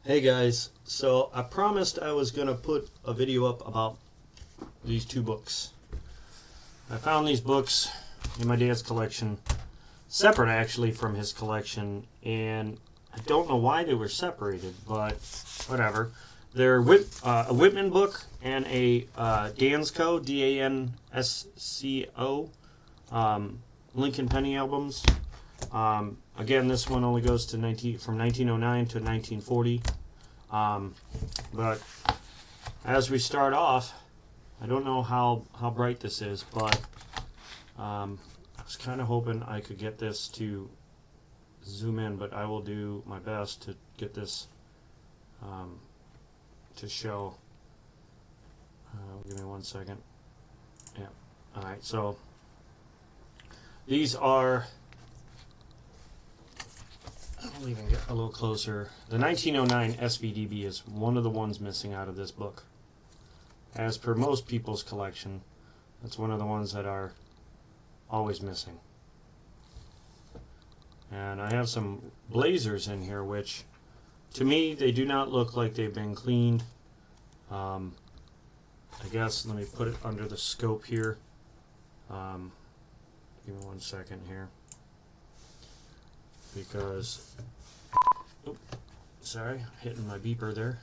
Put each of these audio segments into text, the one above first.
Hey guys, so I promised I was going to put a video up about these two books. I found these books in my dad's collection, separate actually from his collection, and I don't know why they were separated, but whatever. They're a Whitman book and a Dansco, Dansco, Lincoln Penny albums. Again, this one only goes to from 1909 to 1940. But as we start off, I don't know how bright this is, but I was kind of hoping I could get this to zoom in, but I will do my best to get this to show. Give me 1 second. Yeah. Alright, so these are, I'll even get a little closer. The 1909 SVDB is one of the ones missing out of this book. As per most people's collection, that's one of the ones that are always missing. And I have some Blazers in here, which to me they do not look like they've been cleaned. I guess let me put it under the scope here. Give me 1 second here. Because, sorry, hitting my beeper there.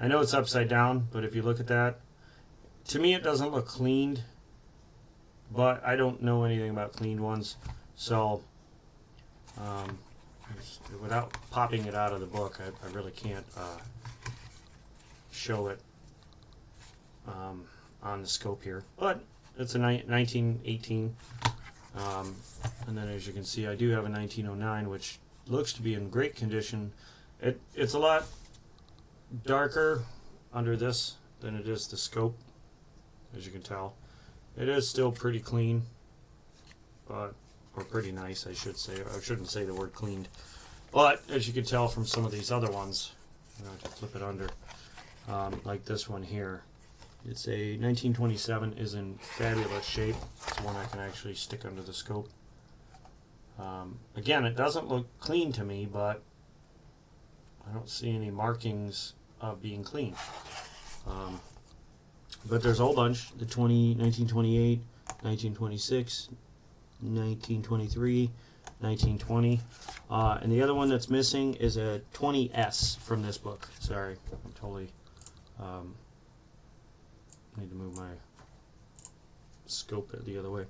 I know it's upside down, but if you look at that, to me it doesn't look cleaned, but I don't know anything about cleaned ones, so without popping it out of the book, I really can't show it on the scope here, but it's a 1918. And then as you can see, I do have a 1909, which looks to be in great condition. It's a lot darker under this than it is the scope, as you can tell. It is still pretty clean, or pretty nice, I should say. I shouldn't say the word cleaned. But as you can tell from some of these other ones, to flip it under, like this one here, it's a 1927, is in fabulous shape. It's one I can actually stick under the scope. Again, it doesn't look clean to me, but I don't see any markings of being clean. But there's a whole bunch. The 1928, 1926, 1923, 1920. And the other one that's missing is a 20S from this book. Sorry, I'm totally... need to move my scope the other way.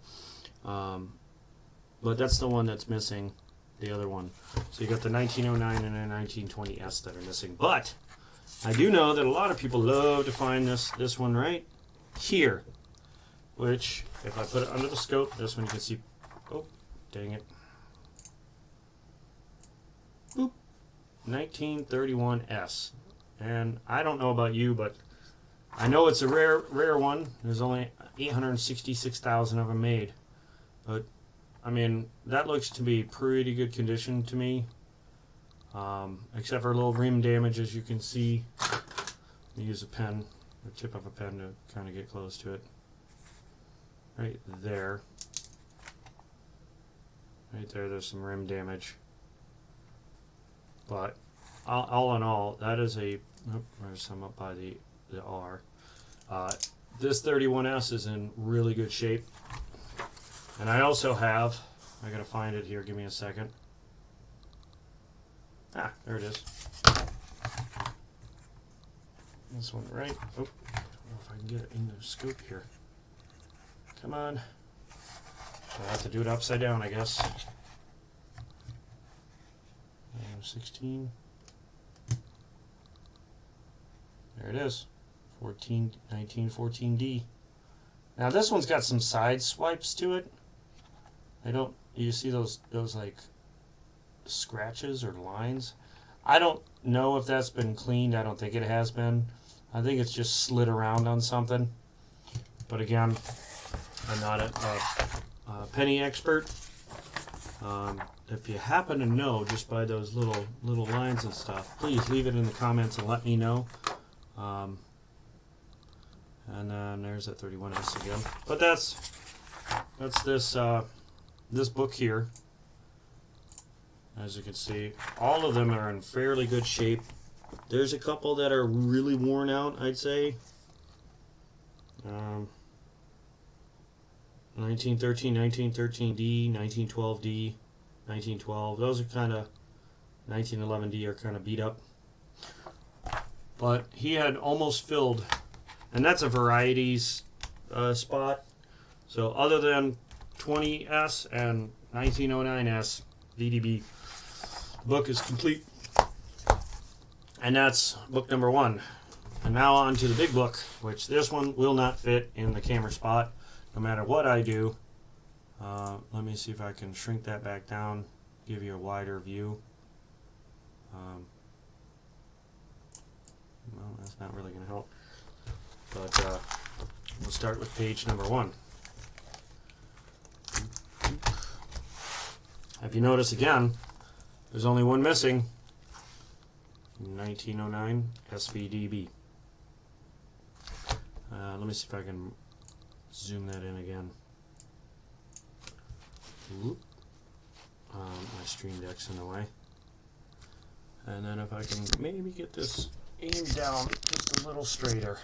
But that's the one that's missing, the other one. So you got the 1909 and the 1920S that are missing. But I do know that a lot of people love to find this one right here, which if I put it under the scope, this one you can see. Oh, dang it. Boop. 1931S. And I don't know about you, but I know it's a rare one. There's only 866,000 of them made. But, I mean, that looks to be pretty good condition to me. Except for a little rim damage, as you can see. Let me use a pen, the tip of a pen to kind of get close to it. Right there. Right there, there's some rim damage. But, all in all, that is a... Oh, there's some up by the R. This 31S is in really good shape. And I also have, I gotta find it here, give me a second. Ah, there it is. This one right. Oh, I don't know if I can get it in the scoop here. Come on. I'll have to do it upside down, I guess. 16. There it is. 1914D. Now this one's got some side swipes to it. You see those like scratches or lines? I don't know if that's been cleaned. I don't think it has been. I think it's just slid around on something. But again, I'm not a penny expert. If you happen to know just by those little lines and stuff, please leave it in the comments and let me know. And then there's that 31S again. But that's this book here. As you can see, all of them are in fairly good shape. There's a couple that are really worn out, I'd say. 1913, 1913D, 1912D, 1912. Those are kind of 1911D are kind of beat up. But he had almost filled, and that's a varieties spot. So other than 20S and 1909S VDB, the book is complete. And that's book number 1. And now on to the big book, which this one will not fit in the camera spot no matter what I do. Let me see if I can shrink that back down, give you a wider view. Well, that's not really going to help. But we'll start with page number 1. If you notice again, there's only one missing. 1909 SVDB. Let me see if I can zoom that in again. My stream deck's in the way. And then if I can maybe get this aimed down just a little straighter.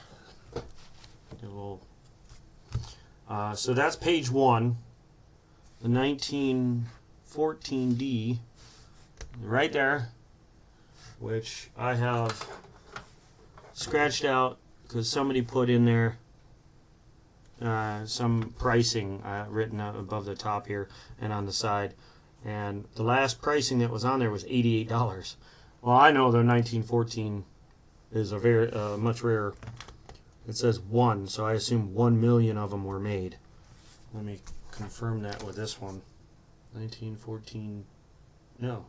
So that's page 1. The 1914D right there, which I have scratched out because somebody put in there some pricing written above the top here and on the side, and the last pricing that was on there was $88. Well, I know the 1914 is a very much rarer. It says 1, so I assume 1 million of them were made. Let me confirm that with this one. 1914, no,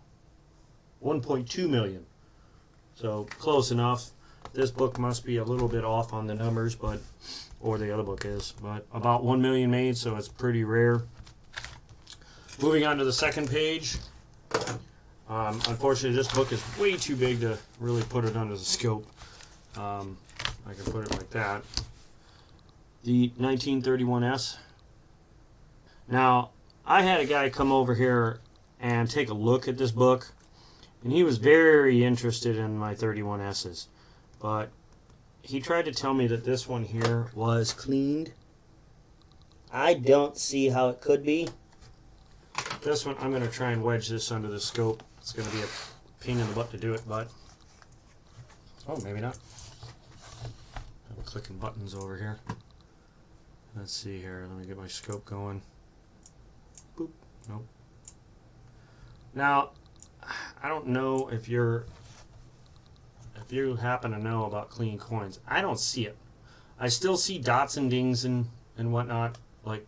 1.2 million. So close enough. This book must be a little bit off on the numbers, but or the other book is, but about 1 million made, so it's pretty rare. Moving on to the second page. Unfortunately, this book is way too big to really put it under the scope. I can put it like that. The 1931S. Now, I had a guy come over here and take a look at this book, and he was very interested in my 31S's. But he tried to tell me that this one here was cleaned. I don't see how it could be. This one, I'm going to try and wedge this under the scope. It's going to be a pain in the butt to do it, but... Oh, maybe not. I'm clicking buttons over here. Let's see here. Let me get my scope going. Boop. Nope. Now, I don't know if you happen to know about clean coins. I don't see it. I still see dots and dings and whatnot, like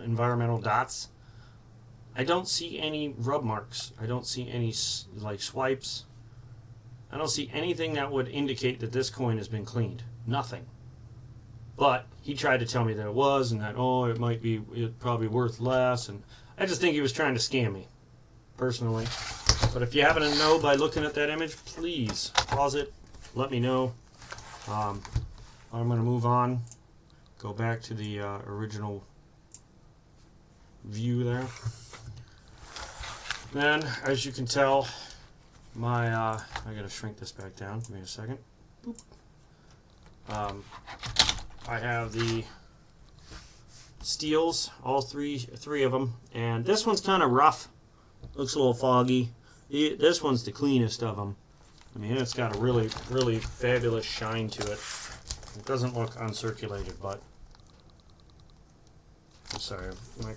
environmental dots. I don't see any rub marks. I don't see any like swipes. I don't see anything that would indicate that this coin has been cleaned. Nothing. But he tried to tell me that it was, and that, oh, it might be, it's probably worth less, and I just think he was trying to scam me, personally. But if you happen to know by looking at that image, please pause it, let me know. I'm going to move on, go back to the original view there. Then, as you can tell, my I gotta shrink this back down. Give me a second. Boop. I have the steels, all three of them, and this one's kind of rough. Looks a little foggy. This one's the cleanest of them. I mean, it's got a really, really fabulous shine to it. It doesn't look uncirculated, but I'm sorry, my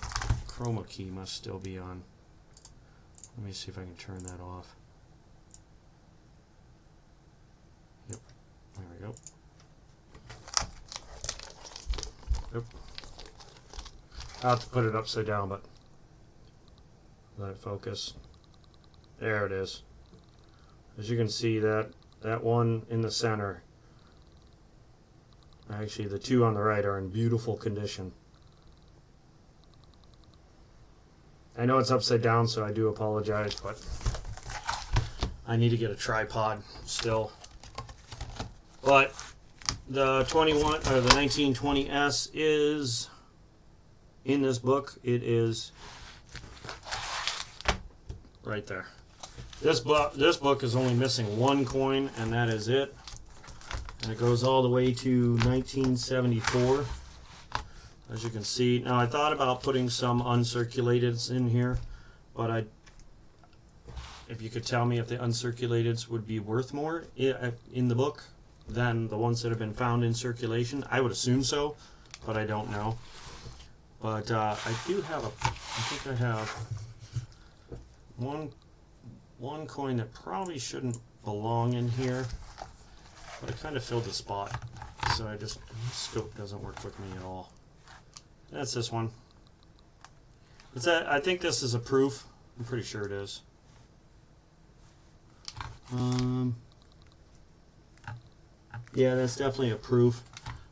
chroma key must still be on. Let me see if I can turn that off. Yep, there we go. Yep. I'll have to put it upside down, but let it focus. There it is. As you can see, that one in the center, actually the two on the right, are in beautiful condition. I know it's upside down, so I do apologize, but I need to get a tripod still. But the 1920S is in this book. It is right there. This book is only missing one coin, and that is it. And it goes all the way to 1974. As you can see, now I thought about putting some uncirculateds in here, but if you could tell me if the uncirculateds would be worth more in the book than the ones that have been found in circulation, I would assume so, but I don't know. But I think I have one coin that probably shouldn't belong in here, but it kind of filled the spot, so scope doesn't work with me at all. That's this one. I think this is a proof. I'm pretty sure it is. Yeah, that's definitely a proof.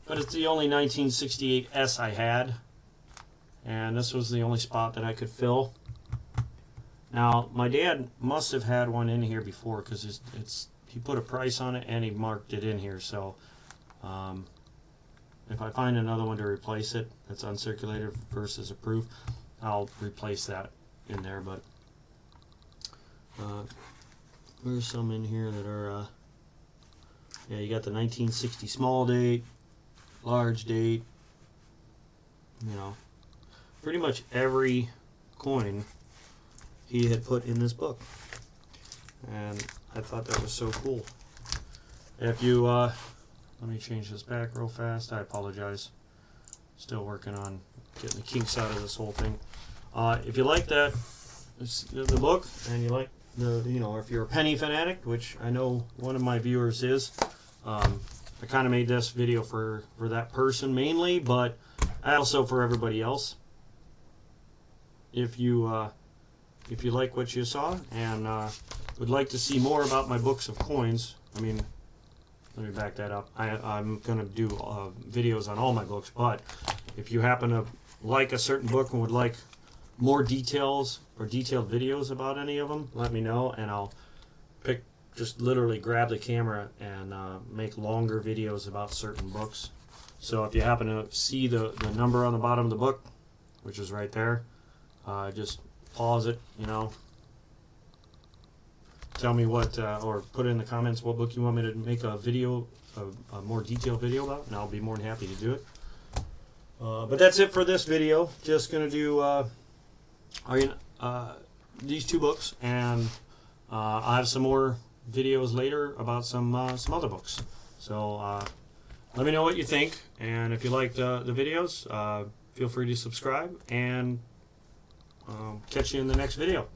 But it's the only 1968 S I had. And this was the only spot that I could fill. Now, my dad must have had one in here before, because he put a price on it and he marked it in here. So, if I find another one to replace it that's uncirculated versus a proof, I'll replace that in there. But there's some in here that are, yeah, you got the 1960 small date, large date, you know, pretty much every coin he had put in this book. And I thought that was so cool. If you, let me change this back real fast. I apologize. Still working on getting the kinks out of this whole thing. If you like the book, and you like if you're a penny fanatic, which I know one of my viewers is, I kind of made this video for that person mainly, but also for everybody else. If you like what you saw and would like to see more about my books of coins, I mean, let me back that up. I'm going to do videos on all my books, but if you happen to like a certain book and would like more details or detailed videos about any of them, let me know, and I'll just literally grab the camera and make longer videos about certain books. So if you happen to see the number on the bottom of the book, which is right there, just pause it, tell me what, or put in the comments what book you want me to make a video, a more detailed video about, and I'll be more than happy to do it. But that's it for this video. Just going to do these two books, and I'll have some more videos later about some other books. So let me know what you think, and if you liked the videos, feel free to subscribe, and catch you in the next video.